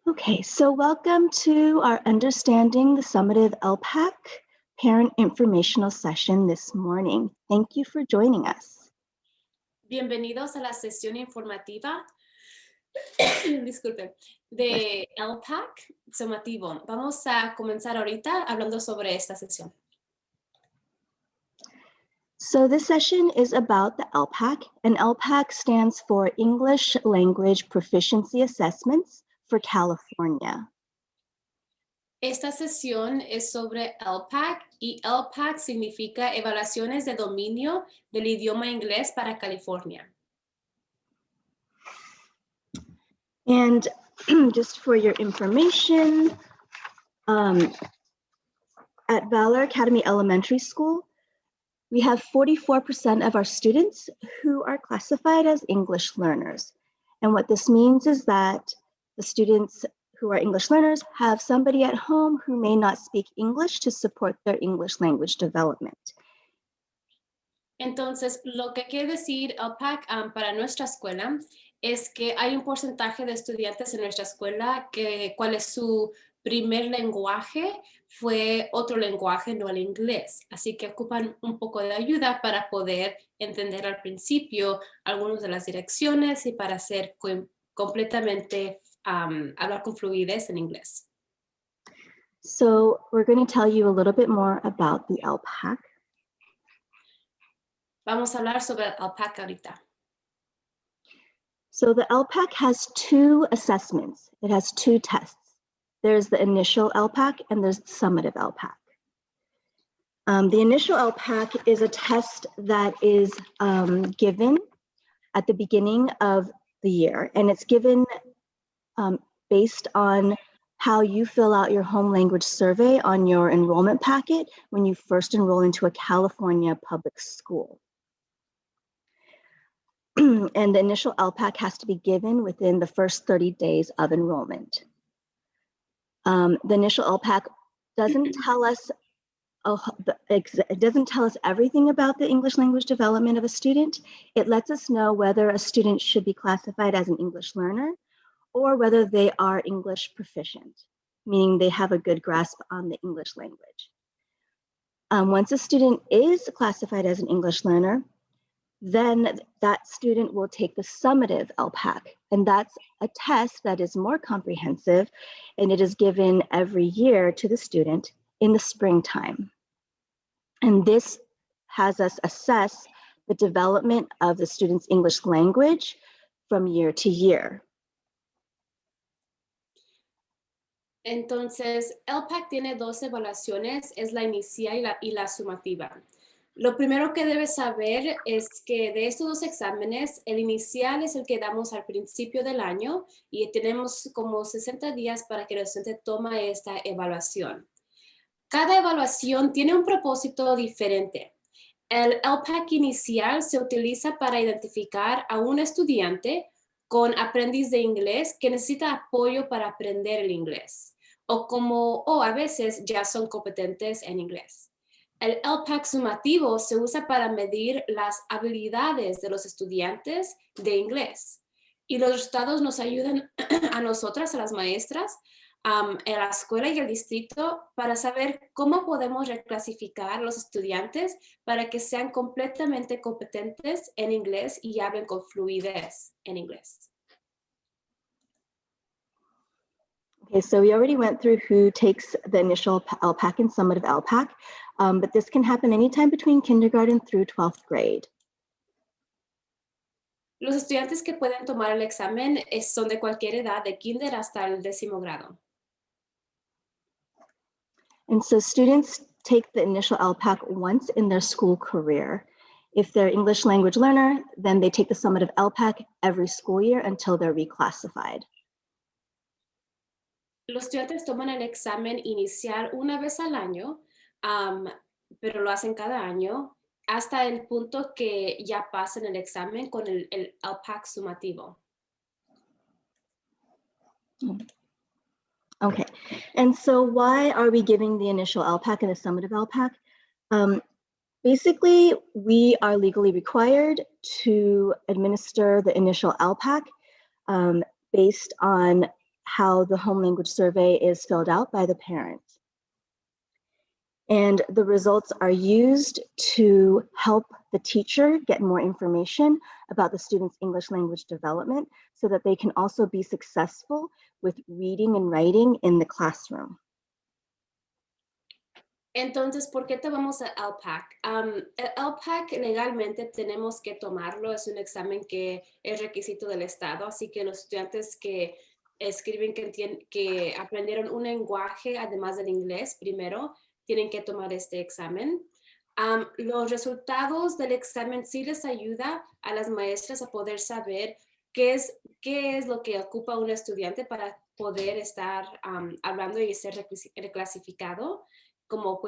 Okay, so welcome to our Understanding the Summative ELPAC Parent Informational Session this morning. Thank you for joining us. Bienvenidos a la sesión informativa disculpen, de ELPAC Summativo. Vamos a comenzar ahorita hablando sobre esta sesión. So this session is about the ELPAC, and ELPAC stands for English Language Proficiency Assessments for California. Esta sesión es sobre ELPAC y ELPAC significa Evaluaciones de Dominio del Idioma Inglés para California. And just for your information, at Valor Academy Elementary School, we have 44% of our students who are classified as English learners. And what this means is that the students who are English learners have somebody at home who may not speak English to support their English language development. Entonces, lo que quiere decir ELPAC para nuestra escuela es que hay un porcentaje de estudiantes en nuestra escuela cuál es su primer lenguaje fue otro lenguaje, no el inglés. Así que ocupan un poco de ayuda para poder entender al principio algunas de las direcciones y para ser completamente hablar con fluidez en inglés. So we're going to tell you a little bit more about the ELPAC. Vamos a hablar sobre el ELPAC ahorita. So the ELPAC has two assessments. It has two tests. There's the initial ELPAC and there's the summative ELPAC. The initial ELPAC is a test that is given at the beginning of the year, and it's given based on how you fill out your home language survey on your enrollment packet when you first enroll into a California public school. And the initial ELPAC has to be given within the first 30 days of enrollment. The initial ELPAC doesn't tell us it doesn't tell us everything about the English language development of a student. It lets us know whether a student should be classified as an English learner or whether they are English proficient, meaning they have a good grasp on the English language. Once a student is classified as an English learner, then that student will take the summative ELPAC, and that's a test that is more comprehensive, and it is given every year to the student in the springtime. And this has us assess the development of the student's English language from year to year. Entonces, ELPAC tiene dos evaluaciones, es la inicial y la sumativa. Lo primero que debes saber es que de estos dos exámenes, el inicial es el que damos al principio del año y tenemos como 60 días para que el estudiante tome esta evaluación. Cada evaluación tiene un propósito diferente. El ELPAC inicial se utiliza para identificar a un estudiante con aprendiz de inglés que necesita apoyo para aprender el inglés o a veces ya son competentes en inglés. El ELPAC sumativo se usa para medir las habilidades de los estudiantes de inglés y los resultados nos ayudan a nosotras, a las maestras, en la escuela y el distrito para saber cómo podemos reclasificar a los estudiantes para que sean completamente competentes en inglés y hablen con fluidez en inglés. Okay, so we already went through who takes the initial ELPAC and summative ELPAC, but this can happen anytime between kindergarten through 12th grade. Los estudiantes que pueden tomar el examen son de cualquier edad, de kinder hasta el 10º grado. And so students take the initial ELPAC once in their school career. If they're English language learner, then they take the summative ELPAC every school year until they're reclassified. Los estudiantes toman el examen inicial una vez al año, pero lo hacen cada año hasta el punto que ya pasan el examen con el ELPAC sumativo. Okay, and so why are we giving the initial ELPAC and the summative ELPAC? Basically, we are legally required to administer the initial ELPAC based on how the home language survey is filled out by the parent. And the results are used to help the teacher get more information about the student's English language development so that they can also be successful with reading and writing in the classroom. Entonces, ¿por qué tomamos el ELPAC? El ELPAC legalmente tenemos que tomarlo, es un examen que es requisito del Estado, así que los estudiantes que escriben que aprendieron un lenguaje además del inglés primero, tienen que tomar este examen. Los resultados del examen sí les ayuda a las maestras a poder saber qué es lo que ocupa un estudiante para poder estar hablando y ser reclasificado, como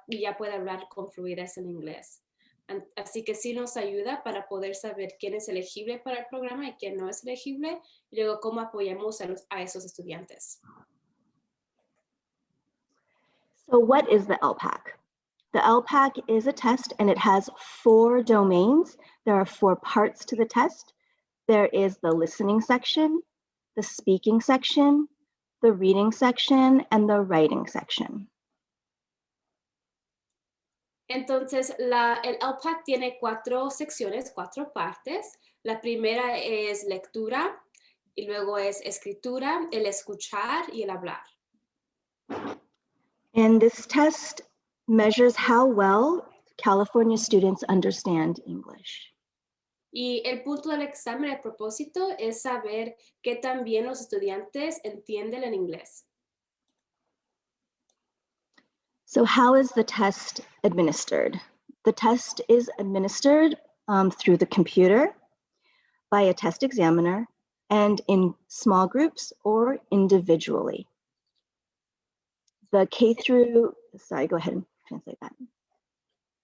ya puede hablar con fluidez en inglés. Así que sí nos ayuda para poder saber quién es elegible para el programa y quién no es elegible, y luego cómo apoyamos a esos estudiantes. So what is the ELPAC? The ELPAC is a test and it has 4 domains. There are 4 parts to the test. There is the listening section, the speaking section, the reading section, and the writing section. Entonces, el ELPAC tiene 4 secciones, 4 partes. La primera es lectura, y luego es escritura, el escuchar y el hablar. And this test measures how well California students understand English. Y el punto del examen, el propósito, es saber qué tan bien los estudiantes entienden el inglés. So how is the test administered? The test is administered through the computer by a test examiner and in small groups or individually. The sorry, go ahead and translate that.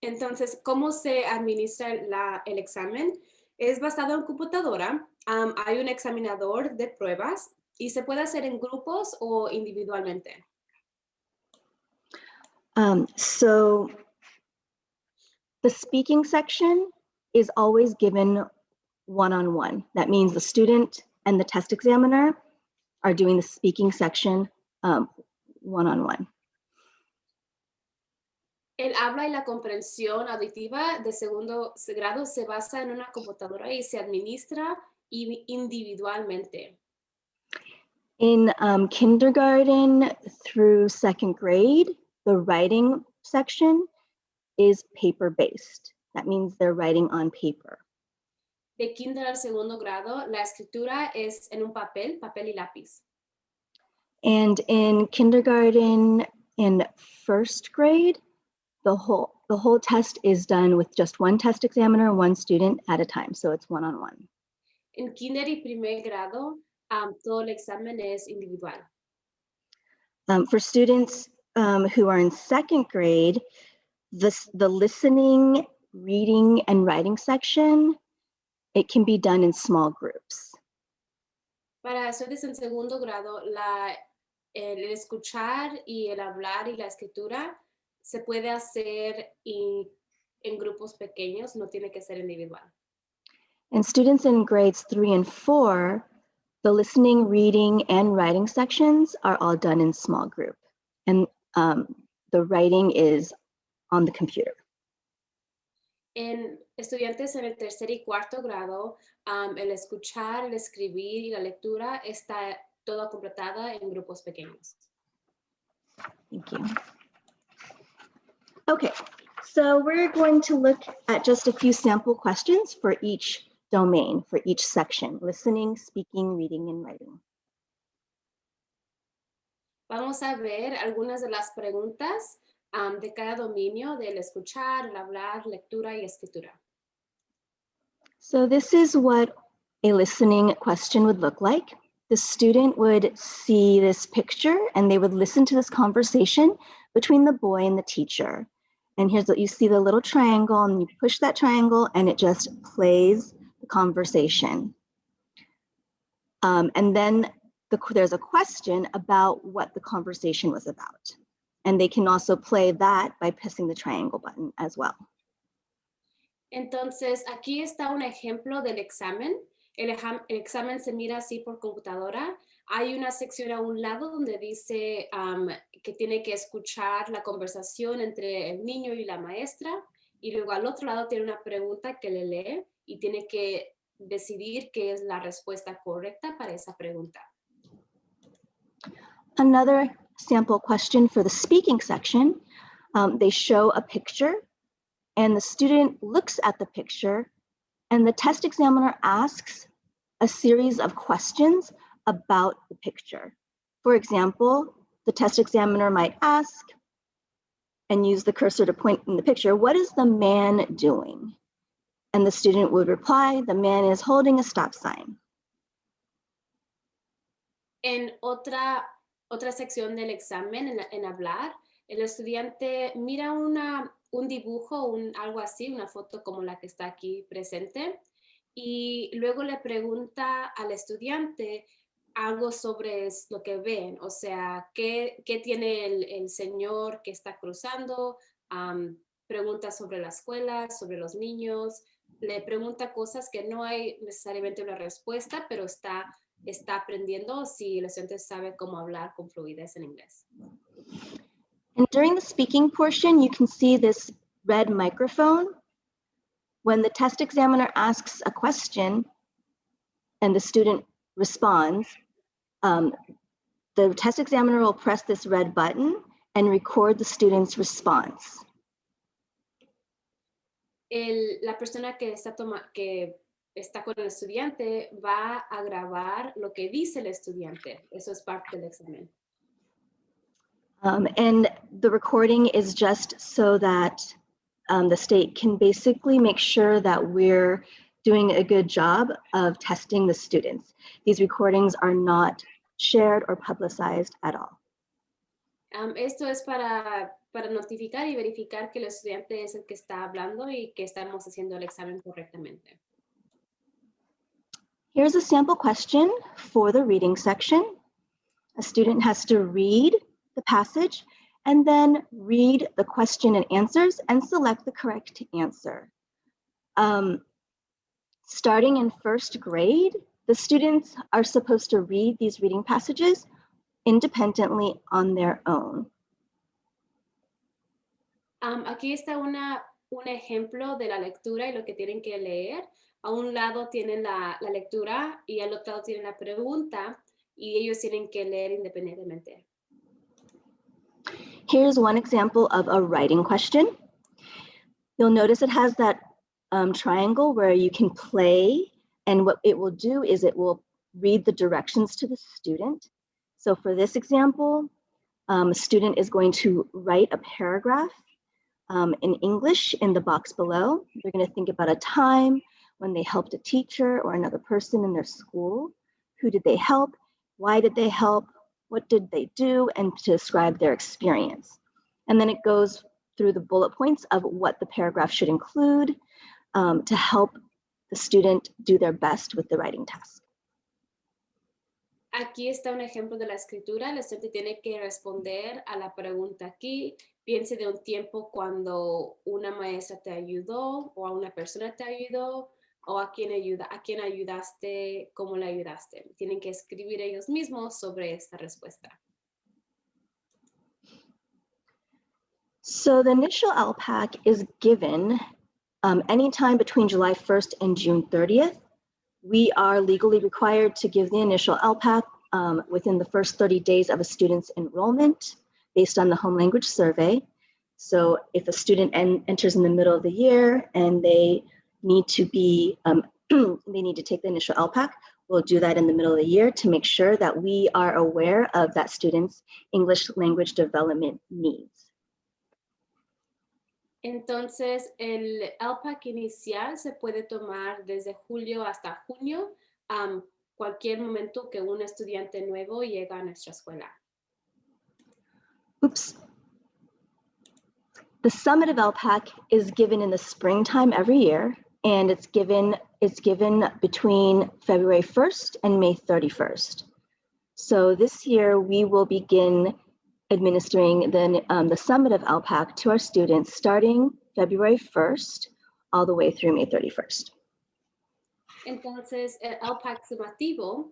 Entonces, ¿cómo se administra el examen? Es basado en computadora. Hay un examinador de pruebas y se puede hacer en grupos o individualmente. So the speaking section is always given one-on-one. That means the student and the test examiner are doing the speaking section one-on-one. El habla y la comprensión auditiva de segundo grado se basa en una computadora y se administra individualmente. In kindergarten through 2nd grade, the writing section is paper-based. That means they're writing on paper. De kinder al segundo grado, la escritura es en un papel y lápiz. And in kindergarten and 1st grade, the whole test is done with just one test examiner, one student at a time. So it's one-on-one. En kinder y primer grado, todo el examen es individual. For students who are in 2nd grade, the listening, reading, and writing section, it can be done in small groups. Para estudiantes en segundo grado, el escuchar y el hablar y la escritura se puede hacer en grupos pequeños, no tiene que ser individual. And students in grades 3 and 4, the listening, reading, and writing sections are all done in small group. And the writing is on the computer. En estudiantes en el 3er y 4º grado, el escuchar, el escribir y la lectura está toda completada en grupos pequeños. Thank you. Okay, so we're going to look at just a few sample questions for each domain, for each section: listening, speaking, reading, and writing. Vamos a ver algunas de las preguntas de cada dominio, del escuchar, el hablar, lectura y escritura. So this is what a listening question would look like. The student would see this picture and they would listen to this conversation between the boy and the teacher. And here's what you see: the little triangle, and you push that triangle and it just plays the conversation. And then there's a question about what the conversation was about. And they can also play that by pressing the triangle button as well. Entonces, aquí está un ejemplo del examen. El examen se mira así por computadora. hay una sección a un lado donde dice que tiene que escuchar la conversación entre el niño y la maestra, y luego al otro lado tiene una pregunta que le lee y tiene que decidir qué es la respuesta correcta para esa pregunta. Another sample question for the speaking section, they show a picture and the student looks at the picture and the test examiner asks a series of questions about the picture. For example, the test examiner might ask and use the cursor to point in the picture, what is the man doing? And the student would reply, the man is holding a stop sign. En otra sección del examen, en hablar, el estudiante mira un dibujo, algo así, una foto como la que está aquí presente, y luego le pregunta al estudiante algo sobre lo que ven, o sea, qué tiene el señor que está cruzando, preguntas sobre la escuela, sobre los niños, le pregunta cosas que no hay necesariamente una respuesta, pero está aprendiendo si el estudiante sabe cómo hablar con fluidez en inglés. And during the speaking portion, you can see this red microphone. When the test examiner asks a question and the student responds, the test examiner will press this red button and record the student's response. La persona que está con el estudiante va a grabar lo que dice el estudiante. Eso es parte del examen. And the recording is just so that the state can basically make sure that we're doing a good job of testing the students. These recordings are not shared or publicized at all. Esto es para notificar y verificar que el estudiante es el que está hablando y que estamos haciendo el examen correctamente. Here's a sample question for the reading section. A student has to read the passage and then read the question and answers and select the correct answer. Starting in first grade, the students are supposed to read these reading passages independently on their own. Aquí está un ejemplo de la lectura y lo que tienen que leer. A un lado tienen la lectura y al otro lado tienen la pregunta y ellos tienen que leer independientemente. Here's one example of a writing question. You'll notice it has that triangle where you can play, and what it will do is it will read the directions to the student. So for this example, a student is going to write a paragraph in English in the box below. They're going to think about a time when they helped a teacher or another person in their school. Who did they help? Why did they help? What did they do? And to describe their experience. And then it goes through the bullet points of what the paragraph should include to help the student do their best with the writing task. Aquí está un ejemplo de la escritura. El estudiante tiene que responder a la pregunta aquí. Piense de un tiempo cuando una maestra te ayudó o a una persona te ayudó o a quién ayudaste, cómo le ayudaste. Tienen que escribir ellos mismos sobre esta respuesta. So the initial ELPAC is given anytime between July 1st and June 30th. We are legally required to give the initial ELPAC within the first 30 days of a student's enrollment based on the home language survey. So if a student enters in the middle of the year and they need to be, they need to take the initial ELPAC, we'll do that in the middle of the year to make sure that we are aware of that student's English language development needs. Entonces, el ELPAC inicial se puede tomar desde julio hasta junio, cualquier momento que un estudiante nuevo llega a nuestra escuela. Oops. The summative ELPAC is given in the springtime every year, and it's given between February 1st and May 31st. So this year we will begin administering the summative ELPAC to our students starting February 1st all the way through May 31st. Entonces, el ELPAC sumativo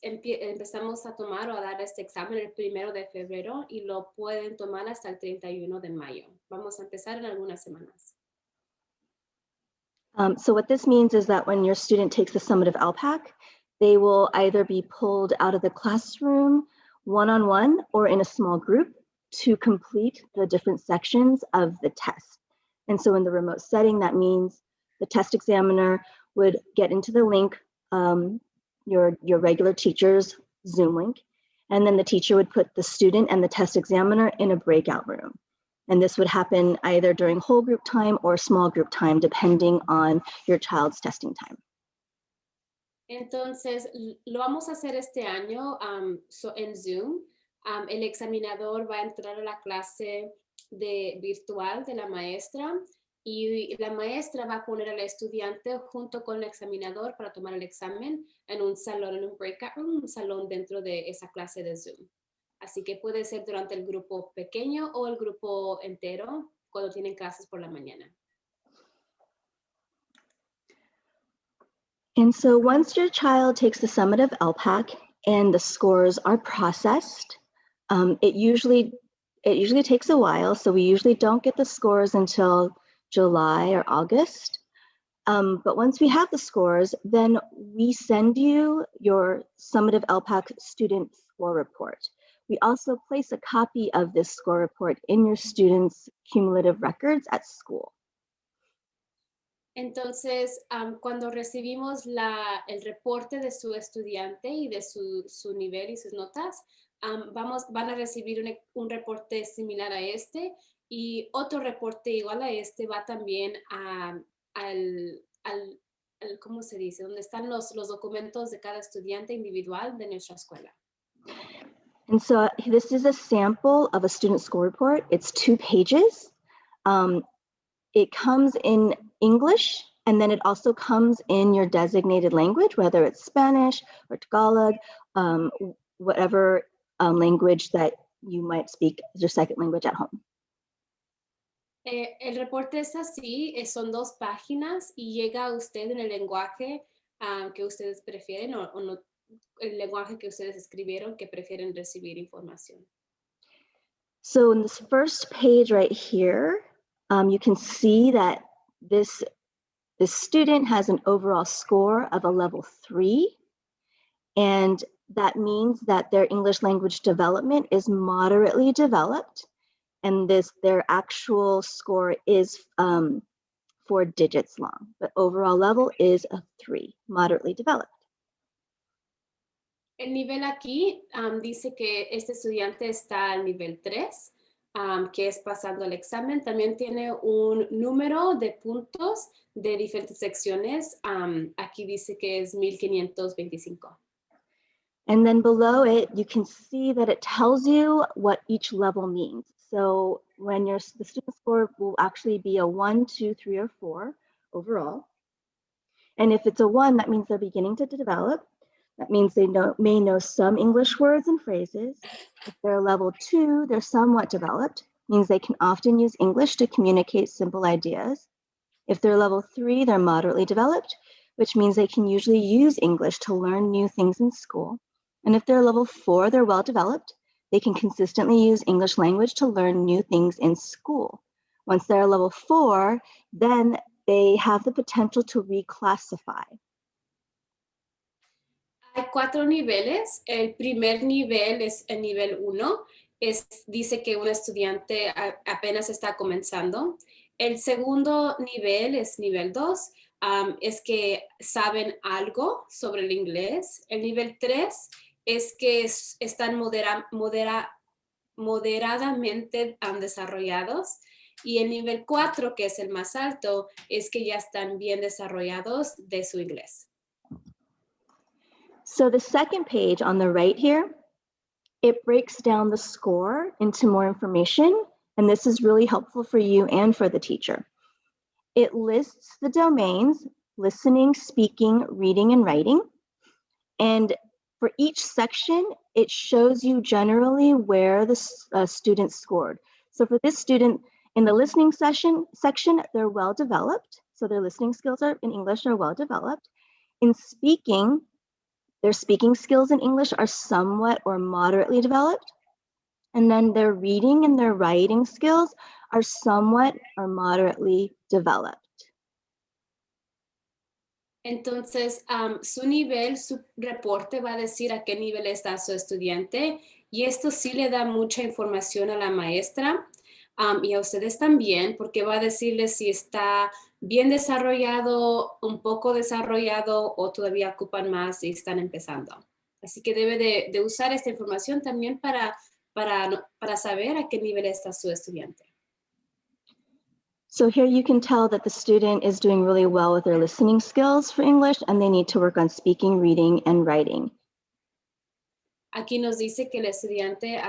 empezamos a tomar o a dar este examen el 1 de febrero y lo pueden tomar hasta el 31 de mayo. Vamos a empezar en algunas semanas. So what this means is that when your student takes the summative ELPAC, they will either be pulled out of the classroom one-on-one or in a small group to complete the different sections of the test. And so in the remote setting, that means the test examiner would get into the link, your regular teacher's Zoom link, and then the teacher would put the student and the test examiner in a breakout room. And this would happen either during whole group time or small group time, depending on your child's testing time. Entonces, lo vamos a hacer este año en Zoom. El examinador va a entrar a la clase virtual de la maestra y la maestra va a poner al estudiante junto con el examinador para tomar el examen en un salón, en un breakout room, un salón dentro de esa clase de Zoom. Así que puede ser durante el grupo pequeño o el grupo entero cuando tienen clases por la mañana. And so once your child takes the summative ELPAC and the scores are processed, it usually takes a while. So we usually don't get the scores until July or August. But once we have the scores, then we send you your summative ELPAC student score report. We also place a copy of this score report in your students' cumulative records at school. Entonces, cuando recibimos el reporte de su estudiante y de su nivel y sus notas, van a recibir un reporte similar a este y otro reporte igual a este va también al ¿cómo se dice? Donde están los documentos de cada estudiante individual de nuestra escuela. And so this is a sample of a student score report. It's 2 pages. It comes in English, and then it also comes in your designated language, whether it's Spanish or Tagalog, whatever language that you might speak as your second language at home. El reporte es así, son 2 páginas y llega a usted en el lenguaje que ustedes prefieren o no, el lenguaje que ustedes escribieron que prefieren recibir información. So in this first page right here, you can see that this student has an overall score of a level 3, and that means that their English language development is moderately developed, and their actual score is 4 digits long, but overall level is a 3, moderately developed. El nivel aquí dice que este estudiante está al nivel 3, que es pasando el examen. También tiene un número de puntos de diferentes secciones. Aquí dice que es 1525. And then below it, you can see that it tells you what each level means. So when the student score will actually be a 1, 2, 3, or 4 overall. And if it's a 1, that means they're beginning to develop. That means they may know some English words and phrases. If they're level 2, they're somewhat developed, means they can often use English to communicate simple ideas. If they're level 3, they're moderately developed, which means they can usually use English to learn new things in school. And if they're level 4, they're well developed. They can consistently use English language to learn new things in school. Once they're level 4, then they have the potential to reclassify. Hay 4 niveles. El primer nivel es el nivel 1. Dice que un estudiante apenas está comenzando. El segundo nivel es nivel 2. Es que saben algo sobre el inglés. El nivel 3 es que están moderadamente desarrollados. Y el nivel 4, que es el más alto, es que ya están bien desarrollados de su inglés. So the second page on the right here, it breaks down the score into more information, and this is really helpful for you and for the teacher. It lists the domains, listening, speaking, reading, and writing. And for each section, it shows you generally where the student scored. So for this student, in the listening section, they're well developed. So their listening skills in English are well developed. In speaking, their speaking skills in English are somewhat or moderately developed. And then their reading and their writing skills are somewhat or moderately developed. Entonces, su nivel, su reporte va a decir a qué nivel está su estudiante y esto sí le da mucha información a la maestra y a ustedes también porque va a decirles si está bien desarrollado, un poco desarrollado o todavía ocupan más y están empezando. Así que debe de usar esta información también para saber a qué nivel está su estudiante. So here you can tell that the student is doing really well with their listening skills for English, and they need to work on speaking, reading, and writing. Aquí nos dice que el estudiante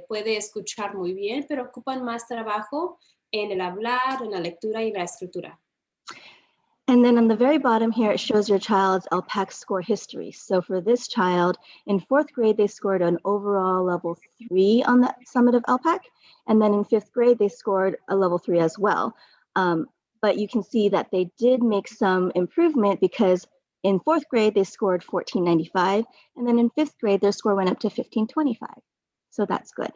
puede escuchar muy bien, pero ocupan más trabajo en el hablar, en la lectura y la escritura. And then on the very bottom here, it shows your child's ELPAC score history. So for this child, in 4th grade, they scored an overall level 3 on the summative ELPAC. And then in 5th grade, they scored a level 3 as well. But you can see that they did make some improvement because in 4th grade, they scored 1495. And then in 5th grade, their score went up to 1525. So that's good.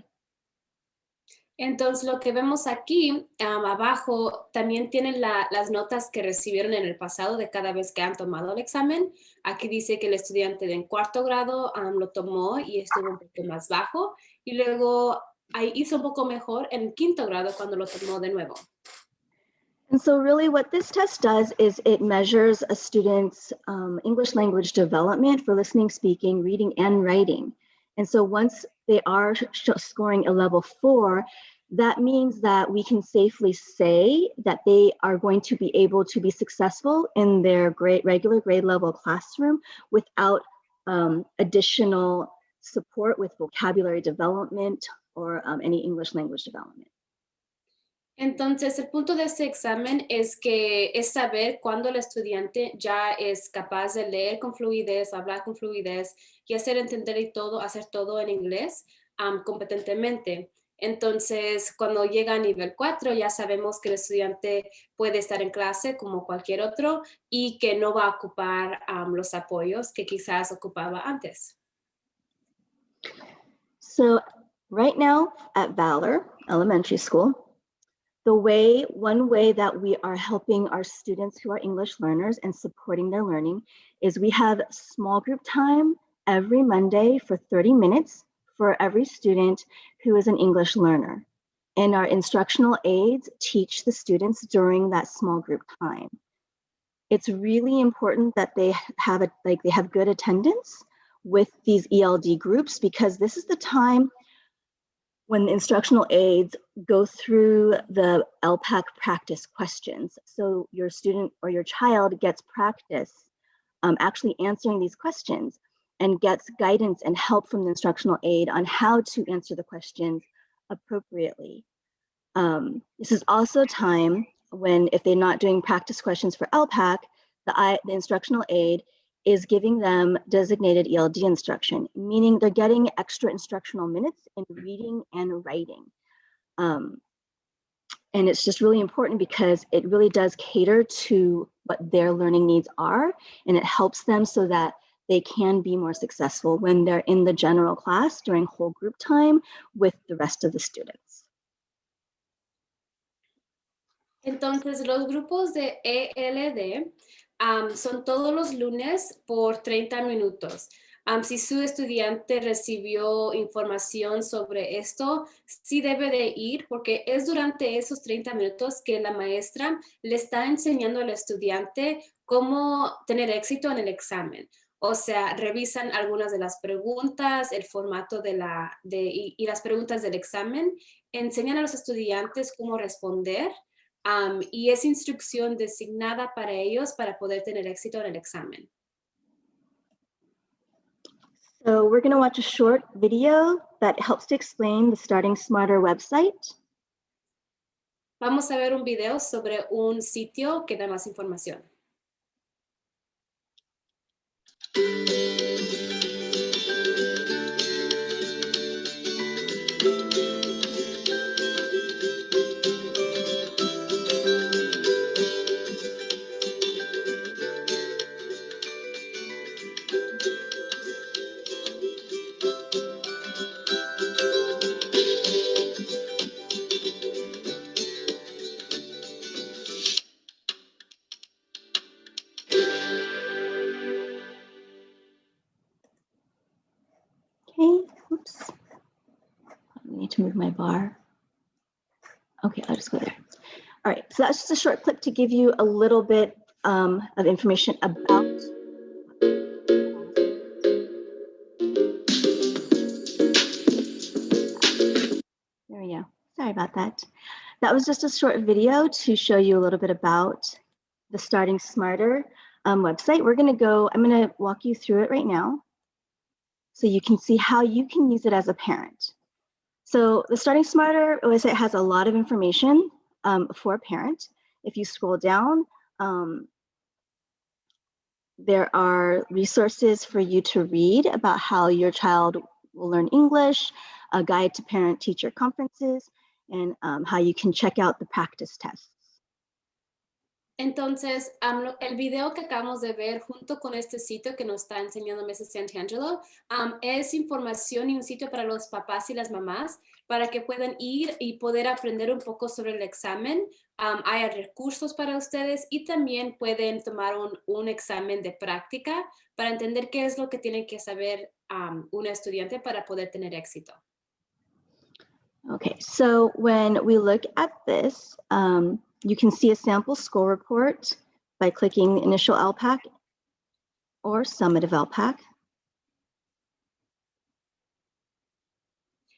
Entonces, lo que vemos aquí abajo también tienen las notas que recibieron en el pasado de cada vez que han tomado el examen. Aquí dice que el estudiante de en 4º grado lo tomó y estuvo un poco más bajo. Y luego ahí hizo un poco mejor en 5º grado cuando lo tomó de nuevo. And so really what this test does is it measures a student's English language development for listening, speaking, reading, and writing. And so once they are scoring a level 4, that means that we can safely say that they are going to be able to be successful in their regular grade level classroom without additional support with vocabulary development or any English language development. Entonces, el punto de este examen es saber cuándo el estudiante ya es capaz de leer con fluidez, hablar con fluidez y hacer todo en inglés competentemente. Entonces, cuando llega a nivel 4, ya sabemos que el estudiante puede estar en clase como cualquier otro y que no va a ocupar los apoyos que quizás ocupaba antes. So right now at Valor Elementary School, one way that we are helping our students who are English learners and supporting their learning is we have small group time every Monday for 30 minutes for every student who is an English learner. And our instructional aides teach the students during that small group time. It's really important that they have good attendance with these ELD groups because this is the time when the instructional aides go through the ELPAC practice questions. So your student or your child gets practice actually answering these questions and gets guidance and help from the instructional aide on how to answer the questions appropriately. This is also time when, if they're not doing practice questions for ELPAC, the instructional aide is giving them designated ELD instruction, meaning they're getting extra instructional minutes in reading and writing. And it's just really important because it really does cater to what their learning needs are, and it helps them so that they can be more successful when they're in the general class during whole group time with the rest of the students. Entonces, los grupos de ELD son todos los lunes por 30 minutos. Si su estudiante recibió información sobre esto, sí debe de ir porque es durante esos 30 minutos que la maestra le está enseñando al estudiante cómo tener éxito en el examen. O sea, revisan algunas de las preguntas, el formato y las preguntas del examen, enseñan a los estudiantes cómo responder. Y es instrucción designada para ellos para poder tener éxito en el examen. So we're going to watch a short video that helps to explain the Starting Smarter website. Vamos a ver un video sobre un sitio que da más información. Okay, oops. I need to move my bar. Okay, I'll just go there. All right, so that's just a short clip to give you a little bit of information about. There we go. Sorry about that. That was just a short video to show you a little bit about the Starting Smarter website. I'm gonna walk you through it right now so you can see how you can use it as a parent. So the Starting Smarter website has a lot of information for a parent. If you scroll down, there are resources for you to read about how your child will learn English, a guide to parent-teacher conferences, and how you can check out the practice tests. Entonces, el video que acabamos de ver junto con este sitio que nos está enseñando Mrs. Santangelo es información y un sitio para los papás y las mamás para que puedan ir y poder aprender un poco sobre el examen. Hay recursos para ustedes y también pueden tomar un examen de práctica para entender qué es lo que tiene que saber un estudiante para poder tener éxito. Okay, so when we look at this, you can see a sample score report by clicking Initial ELPAC or Summative ELPAC.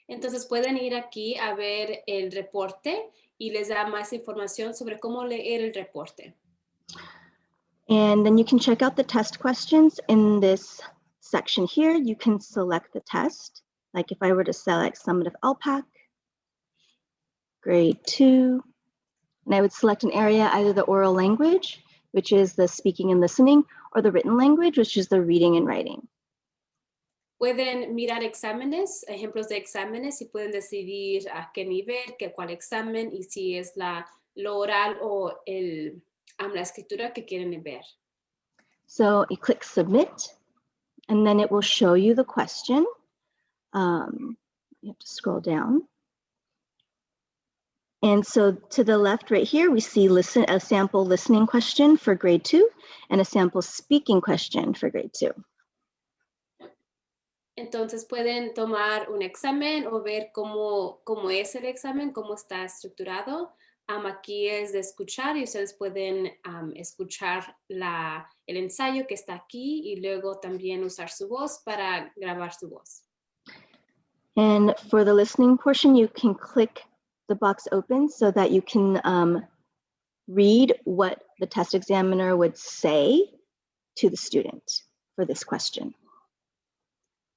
Entonces pueden ir aquí a ver el reporte y les da más información sobre cómo leer el reporte. And then you can check out the test questions in this section here. You can select the test. Like if I were to select Summative ELPAC, grade 2, and I would select an area, either the oral language, which is the speaking and listening, or the written language, which is the reading and writing. Pueden mirar exámenes, ejemplos de exámenes, y pueden decidir a qué nivel, cuál examen, y si es lo oral o la escritura que quieren ver. So you click Submit, and then it will show you the question. You have to scroll down. And so to the left right here, we see a sample listening question for grade 2 and a sample speaking question for grade 2. Entonces pueden tomar un examen o ver cómo es el examen, cómo está estructurado. Aquí es de escuchar y ustedes pueden escuchar el ensayo que está aquí y luego también usar su voz para grabar su voz. And for the listening portion, you can click the box open so that you can read what the test examiner would say to the student for this question.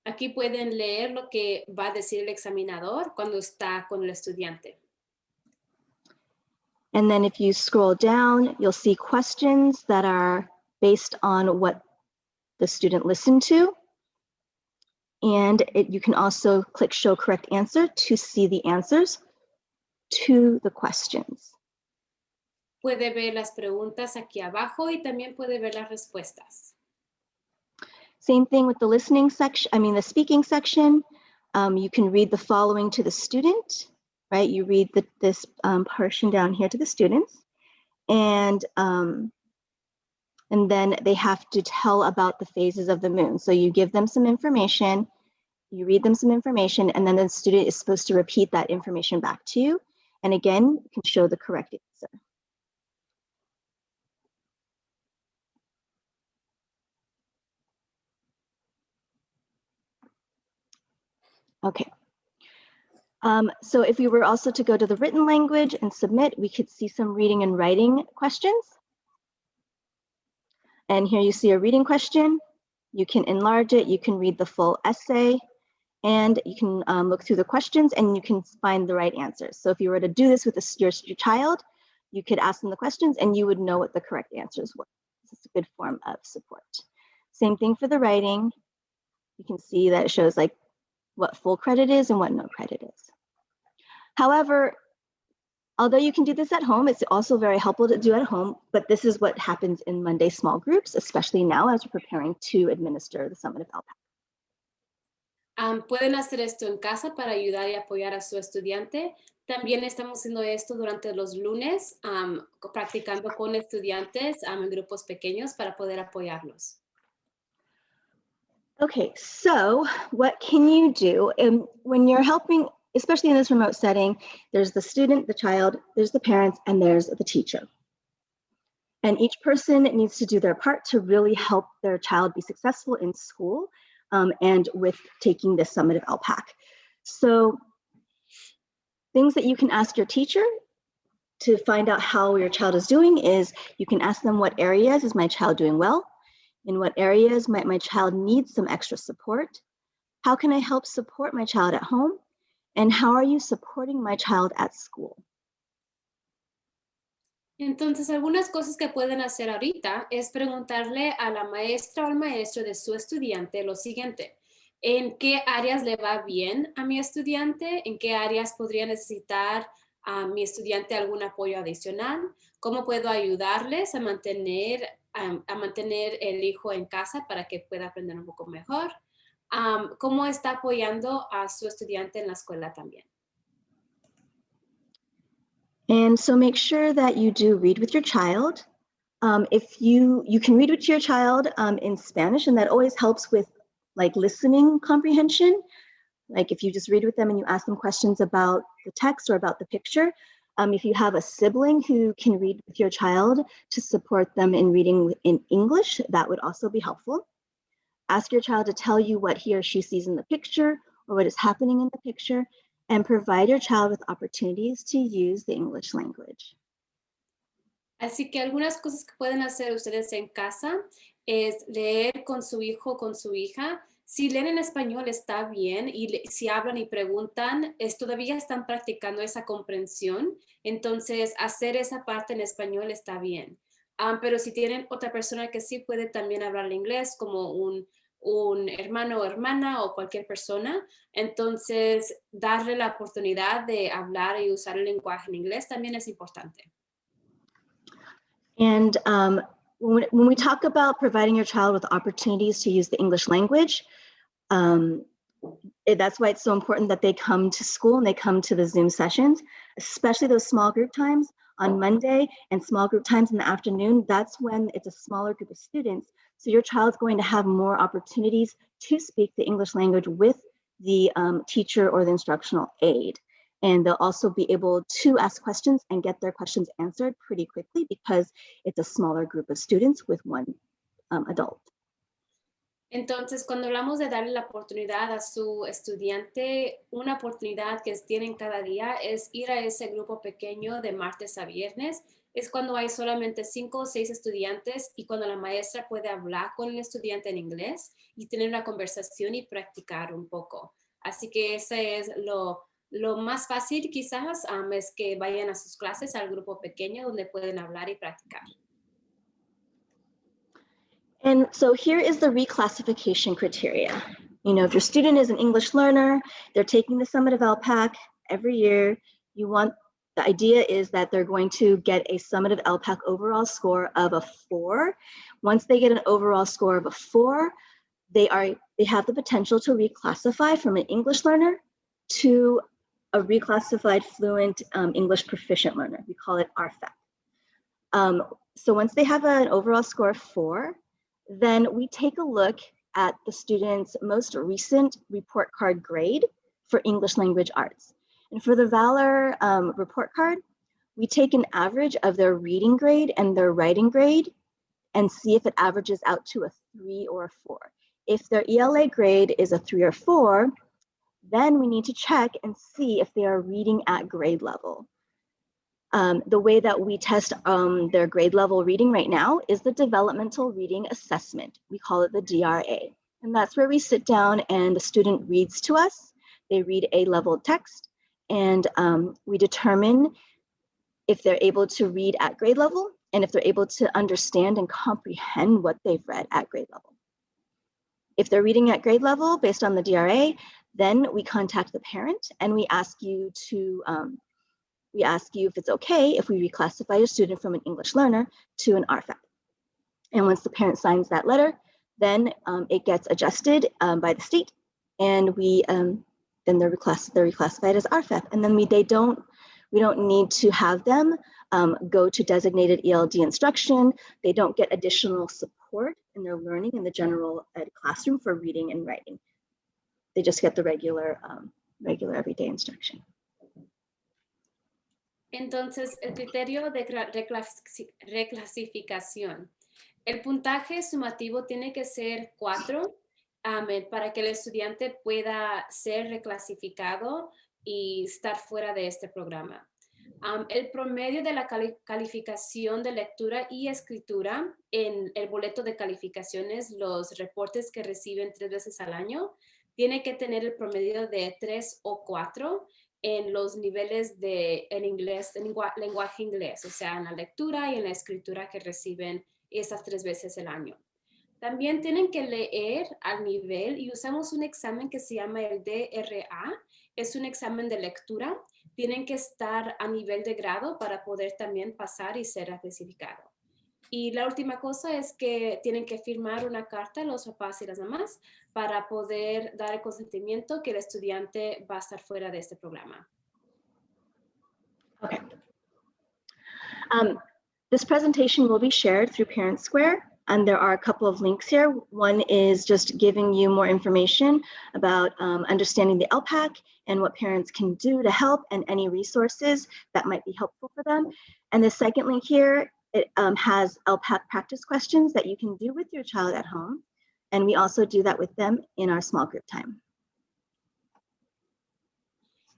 Aquí pueden leer lo que va a decir el examinador cuando está con el estudiante. And then if you scroll down, you'll see questions that are based on what the student listened to. And you can also click Show Correct Answer to see the answers to the questions. Puede ver las preguntas aquí abajo y también puede ver las respuestas. Same thing with the listening section, the speaking section. You can read the following to the student, right? You read this portion down here to the students, and then they have to tell about the phases of the moon. So you give them some information, you read them some information, and then the student is supposed to repeat that information back to you. And again, you can show the correct answer. Okay. So if we were also to go to the written language and submit, we could see some reading and writing questions. And here you see a reading question. You can enlarge it, you can read the full essay, and you can look through the questions and you can find the right answers. So if you were to do this with your child, you could ask them the questions and you would know what the correct answers were. This is a good form of support. Same thing for the writing. You can see that it shows like what full credit is and what no credit is. However, although you can do this at home, it's also very helpful to do at home, but this is what happens in Monday small groups, especially now as we're preparing to administer the Summative ELPAC. Pueden hacer esto en casa para ayudar y apoyar a su estudiante. También estamos haciendo esto durante los lunes, practicando con estudiantes en grupos pequeños para poder apoyarlos. Okay, so what can you do when you're helping, especially in this remote setting? There's the student, the child, there's the parents, and there's the teacher. And each person needs to do their part to really help their child be successful in school and with taking this summative ELPAC. So things that you can ask your teacher to find out how your child is doing is you can ask them, what areas is my child doing well? In what areas might my child need some extra support? How can I help support my child at home? And how are you supporting my child at school? Entonces, algunas cosas que pueden hacer ahorita es preguntarle a la maestra o al maestro de su estudiante lo siguiente: ¿en qué áreas le va bien a mi estudiante? ¿En qué áreas podría necesitar a mi estudiante algún apoyo adicional? ¿Cómo puedo ayudarles a mantener el hijo en casa para que pueda aprender un poco mejor? ¿Cómo está apoyando a su estudiante en la escuela también? And so make sure that you do read with your child. If you can read with your child in Spanish, and that always helps with like listening comprehension. Like if you just read with them and you ask them questions about the text or about the picture. If you have a sibling who can read with your child to support them in reading in English, that would also be helpful. Ask your child to tell you what he or she sees in the picture or what is happening in the picture, and provide your child with opportunities to use the English language. Así que algunas cosas que pueden hacer ustedes en casa es leer con su hijo o con su hija. Si leen en español está bien, y si hablan y preguntan, todavía están practicando esa comprensión, entonces hacer esa parte en español está bien. Pero si tienen otra persona que sí puede también hablar inglés, como un hermano o hermana o cualquier persona, entonces darle la oportunidad de hablar y usar el lenguaje en inglés también es importante. And when we talk about providing your child with opportunities to use the English language, that's why it's so important that they come to school and they come to the Zoom sessions, especially those small group times on Monday and small group times in the afternoon. That's when it's a smaller group of students. So your child's going to have more opportunities to speak the English language with the teacher or the instructional aide. And they'll also be able to ask questions and get their questions answered pretty quickly because it's a smaller group of students with one adult. Entonces, cuando hablamos de darle la oportunidad a su estudiante, una oportunidad que tienen cada día es ir a ese grupo pequeño de martes a viernes. Es cuando hay solamente 5 o 6 estudiantes y cuando la maestra puede hablar con el estudiante en inglés y tener una conversación y practicar un poco. Así que ese es lo más fácil quizás, es que vayan a sus clases al grupo pequeño donde pueden hablar y practicar. And so here is the reclassification criteria. You know, if your student is an English learner, they're taking the Summative ELPAC every year, the idea is that they're going to get a Summative ELPAC overall score of a 4. Once they get an overall score of a 4, they have the potential to reclassify from an English learner to a reclassified fluent English proficient learner. We call it RFEP. So once they have an overall score of 4, then we take a look at the student's most recent report card grade for English language arts. And for the Valor report card, we take an average of their reading grade and their writing grade and see if it averages out to a 3 or a 4. If their ELA grade is a 3 or 4, then we need to check and see if they are reading at grade level. The way that we test their grade level reading right now is the developmental reading assessment. We call it the DRA. And that's where we sit down and the student reads to us. They read A-level text and we determine if they're able to read at grade level and if they're able to understand and comprehend what they've read at grade level. If they're reading at grade level based on the DRA, then we contact the parent and we ask you if it's okay if we reclassify your student from an English learner to an RFEP. And once the parent signs that letter, then it gets adjusted by the state, and then they're reclassified as RFEP. And then we don't need to have them go to designated ELD instruction. They don't get additional support support in their learning in the general ed classroom for reading and writing. They just get the regular everyday instruction. Entonces, el criterio de reclasificación. El puntaje sumativo tiene que ser 4 para que el estudiante pueda ser reclasificado y estar fuera de este programa. El promedio de la calificación de lectura y escritura en el boleto de calificaciones, los reportes que reciben 3 veces al año, tiene que tener el promedio de 3 o 4 en los niveles de lenguaje inglés, o sea, en la lectura y en la escritura que reciben esas 3 veces al año. También tienen que leer al nivel y usamos un examen que se llama el DRA. Es un examen de lectura. Tienen que estar a nivel de grado para poder también pasar y ser clasificado. Y la última cosa es que tienen que firmar una carta a los papás y las mamás para poder dar el consentimiento que el estudiante va a estar fuera de este programa. Okay. This presentation will be shared through Parent Square, and there are a couple of links here. One is just giving you more information about understanding the ELPAC and what parents can do to help and any resources that might be helpful for them. And the second link here, it has ELPAC practice questions that you can do with your child at home. And we also do that with them in our small group time.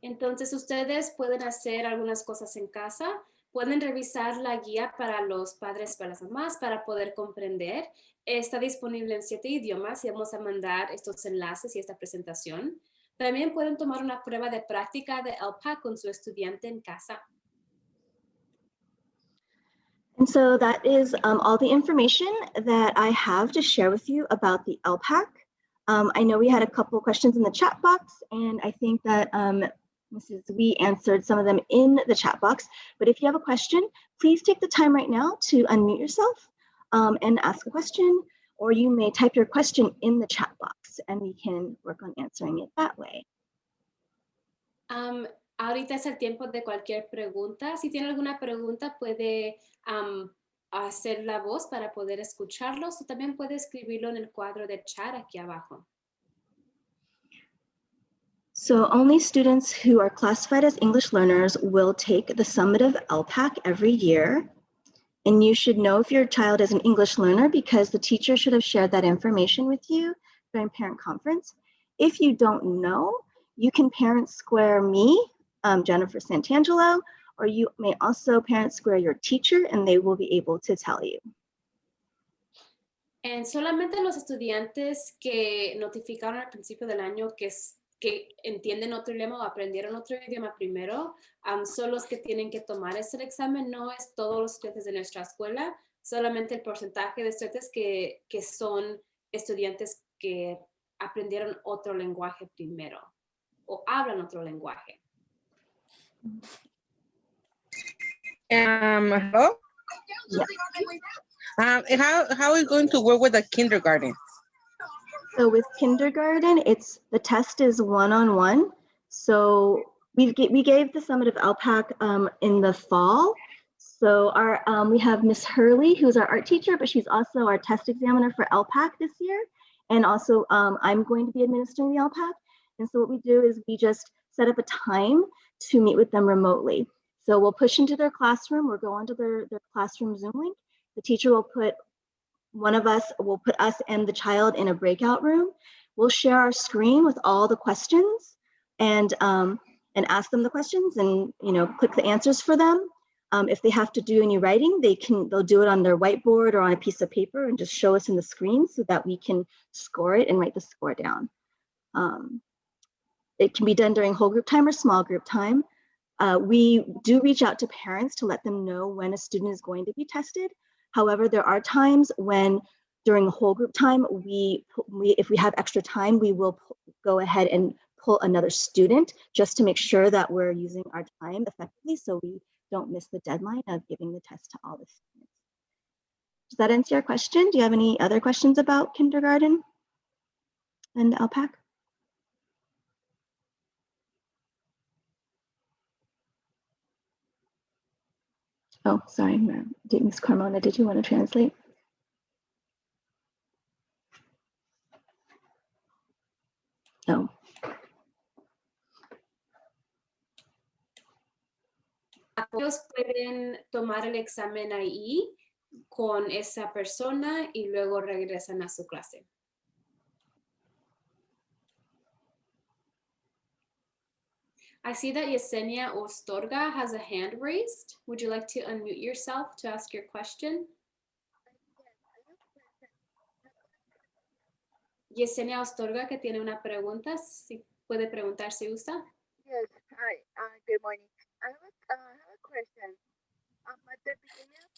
Entonces, ustedes pueden hacer algunas cosas en casa. Pueden revisar la guía para los padres, para las mamás, para poder comprender. Está disponible en 7 idiomas y vamos a mandar estos enlaces y esta presentación. También pueden tomar una prueba de práctica de ELPAC con su estudiante en casa. And so that is all the information that I have to share with you about the ELPAC. I know we had a couple of questions in the chat box, and I think that we answered some of them in the chat box. But if you have a question, please take the time right now to unmute yourself and ask a question, or you may type your question in the chat box, and we can work on answering it that way. Ahorita es el tiempo de cualquier pregunta. Si tiene alguna pregunta, puede hacer la voz para poder escucharlos, o también puede escribirlo en el cuadro de chat aquí abajo. So only students who are classified as English learners will take the summative ELPAC every year. And you should know if your child is an English learner because the teacher should have shared that information with you during parent conference. If you don't know, you can Parent Square me, Jennifer Santangelo, or you may also Parent Square your teacher and they will be able to tell you. Solamente los estudiantes que notificaron al principio del año que entienden otro idioma o aprendieron otro idioma primero, son los que tienen que tomar este examen. No es todos los estudiantes de nuestra escuela, solamente el porcentaje de estudiantes que son estudiantes que aprendieron otro lenguaje primero o hablan otro lenguaje. Hello? Yeah. How are you going to work with the kindergarten? So with kindergarten, the test is one-on-one. So we gave the summative ELPAC in the fall. So we have Miss Hurley, who's our art teacher, but she's also our test examiner for ELPAC this year. And also I'm going to be administering the ELPAC. And so what we do is we just set up a time to meet with them remotely. So we'll push into their classroom or go onto their classroom Zoom link. The teacher will put us and the child in a breakout room. We'll share our screen with all the questions and ask them the questions and click the answers for them. If they have to do any writing, they'll do it on their whiteboard or on a piece of paper and just show us in the screen so that we can score it and write the score down. It can be done during whole group time or small group time. We do reach out to parents to let them know when a student is going to be tested. However, there are times when during the whole group time, if we have extra time, we will go ahead and pull another student just to make sure that we're using our time effectively so we don't miss the deadline of giving the test to all the students. Does that answer your question? Do you have any other questions about kindergarten and ELPAC? Oh, sorry, Ms. Carmona, did you want to translate? No. Ellos pueden tomar el examen ahí con esa persona y luego regresan a su clase. I see that Yesenia Ostorga has a hand raised. Would you like to unmute yourself to ask your question? Yesenia Ostorga, que tiene una pregunta, si puede preguntar si gusta. Yes, hi, good morning. I have a question. At the beginning of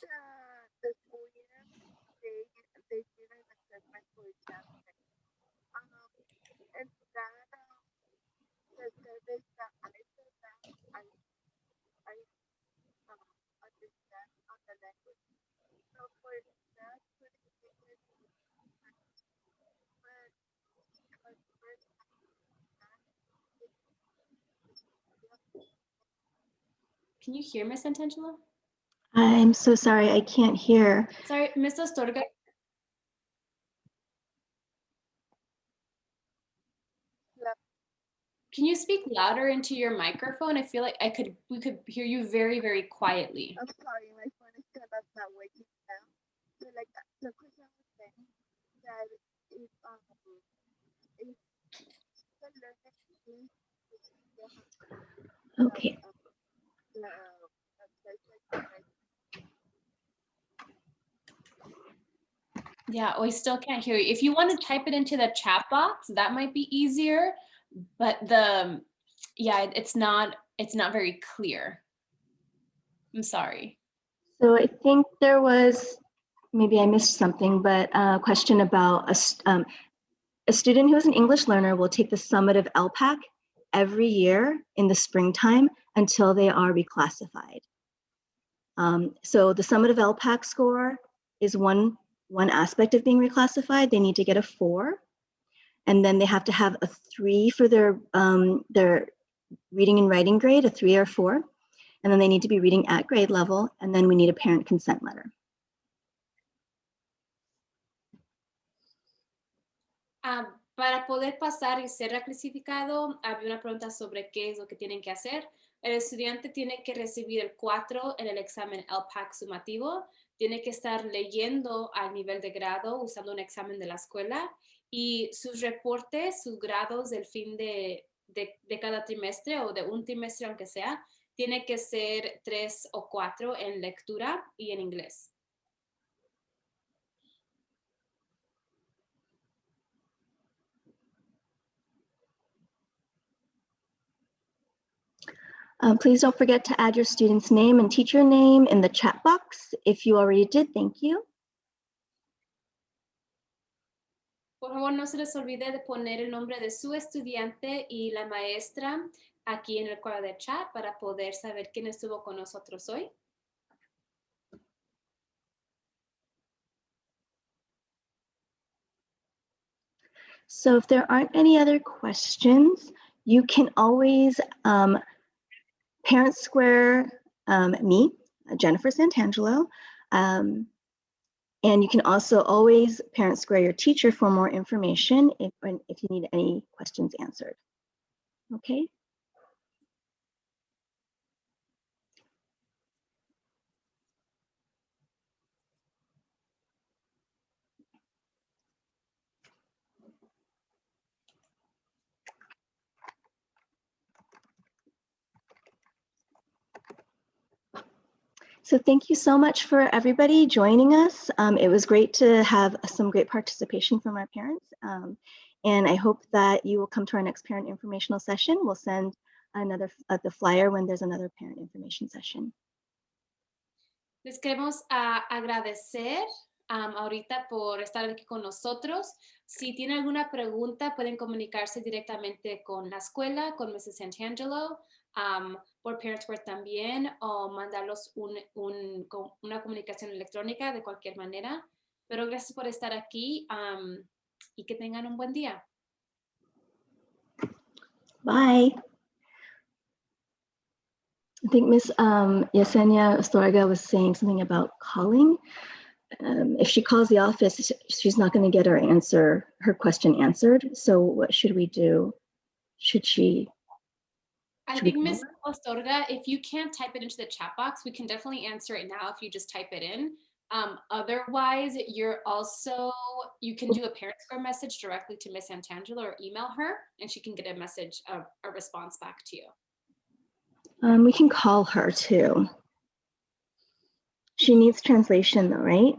the school year, they did an assessment for exams. And that the survey that I filled out, I understand on the language. So for that particular but first Can you hear Miss Santangelo? I'm so sorry, I can't hear. Sorry, Miss Ostorga. Can you speak louder into your microphone? I feel like we could hear you very, very quietly. I'm sorry, my phone is kind of not working now. So like the question was saying that if the learning Okay. Yeah, we still can't hear you. If you want to type it into the chat box, that might be easier. But it's not very clear. I'm sorry. So I think there was, maybe I missed something, but a question about a student who is an English learner will take the Summative ELPAC every year in the springtime until they are reclassified. So the Summative ELPAC score is one aspect of being reclassified. They need to get a 4, and then they have to have a 3 for their reading and writing grade, a 3 or 4, and then they need to be reading at grade level, and then we need a parent consent letter. Para poder pasar y ser reclasificado, había una pregunta sobre qué es lo que tienen que hacer. El estudiante tiene que recibir el 4 en el examen ELPAC sumativo, tiene que estar leyendo al nivel de grado usando un examen de la escuela y sus reportes, sus grados del fin de cada trimestre o de un trimestre aunque sea, tiene que ser 3 o 4 en lectura y en inglés. Please don't forget to add your student's name and teacher name in the chat box. If you already did, thank you. Por favor, no se les olvide de poner el nombre de su estudiante y la maestra aquí en el cuadro de chat para poder saber quién estuvo con nosotros hoy. So if there aren't any other questions, you can always Parent Square me, Jennifer Santangelo, and you can also always Parent Square your teacher for more information if you need any questions answered. Okay. So thank you so much for everybody joining us. It was great to have some great participation from our parents. And I hope that you will come to our next parent informational session. We'll send another the flyer when there's another parent information session. Les queremos agradecer ahorita por estar aquí con nosotros. Si tienen alguna pregunta, pueden comunicarse directamente con la escuela, con Mrs. Santangelo, por ParentSquare también, o mandarlos una comunicación electrónica de cualquier manera. Pero gracias por estar aquí y que tengan un buen día. Bye. I think Miss Yesenia Astorga was saying something about calling. If she calls the office, she's not going to get her question answered. So what should we do? Should she? I think Ms. Ostorga, if you can't type it into the chat box, we can definitely answer it now if you just type it in. Otherwise, you can do a parent square message directly to Ms. Santangelo or email her, and she can get a response back to you. We can call her too. She needs translation though, right?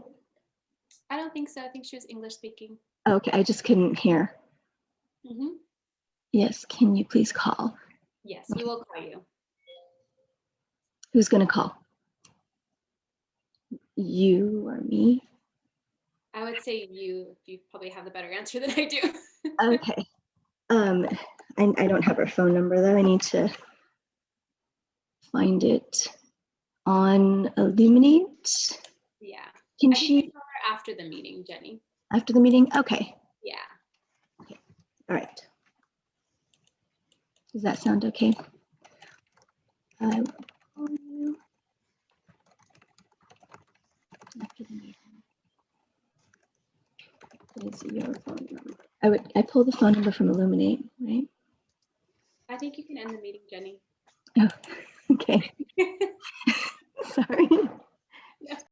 I don't think so. I think she was English speaking. Okay, I just couldn't hear. Mm-hmm. Yes, can you please call? Yes, we will call you. Who's going to call? You or me? I would say you probably have the better answer than I do. Okay. I don't have her phone number though. I need to find it on Illuminate. Yeah. Can I think she? we call her after the meeting, Jenny. After the meeting? Okay. Yeah. Okay. All right. Does that sound okay? I will call you after the meeting. What is your phone number? I pull the phone number from Illuminate, right? I think you can end the meeting, Jenny. Oh, okay. Sorry.